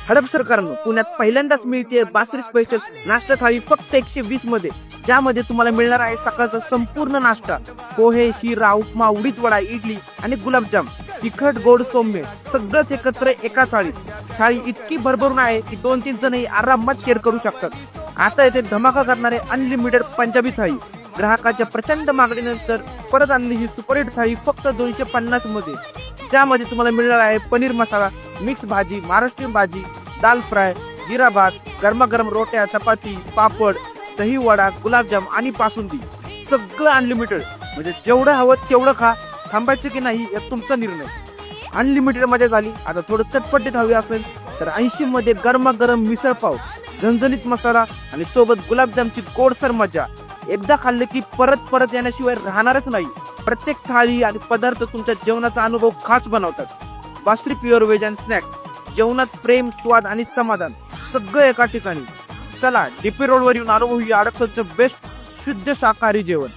हडपसरकरांनो, पुण्यात पहिल्यांदाच मिळते बासरी स्पेशल नाश्ता थाळी फक्त 120 मध्ये, ज्यामध्ये तुम्हाला मिळणार आहे सकाळचा संपूर्ण नाश्ता, पोहे, शिरा, उपमा, उडीद वडा, इडली आणि गुलाबजाम, तिखट गोड सौम्य सगळंच एकत्र एका थाळीत. थाळी इतकी भरभरून आहे की 2-3 जणही आरामात शेअर करू शकतात. आता येथे धमाका करणारे अनलिमिटेड पंजाबी थाळी. ग्राहकाच्या प्रचंड मागणीनंतर परत आणली ही सुपरहिट थाळी फक्त 250 मध्ये, ज्यामध्ये तुम्हाला मिळणार आहे पनीर मसाला, मिक्स भाजी, महाराष्ट्रीयन भाजी, दाल फ्राय, जिरा भात, गरमागरम रोट्या, चपाती, पापड, दही वडा, गुलाबजाम आणि बासुंदी. सगळं अनलिमिटेड, म्हणजे जेवढं हवं तेवढं खा. थांबायचं की नाही यात तुमचा निर्णय. अनलिमिटेड मध्ये झाली. आता थोडं चटपटीत हवी असेल तर 80 मध्ये गरमागरम मिसळ पाव, झणझणीत मसाला आणि सोबत गुलाबजामची गोडसर मजा. एकदा खाल्ले की परत परत येण्याशिवाय राहणारच नाही. प्रत्येक थाळी आणि पदार्थ तुमच्या जेवणाचा अनुभव खास बनवतात. बासरी प्युअर व्हेज अँड स्नॅक्स, जेवणात प्रेम, स्वाद आणि समाधान सगळं एका ठिकाणी. चला, डीपी रोडवर येऊन अनुभवूया अडखळचं बेस्ट शुद्ध शाकाहारी जेवण.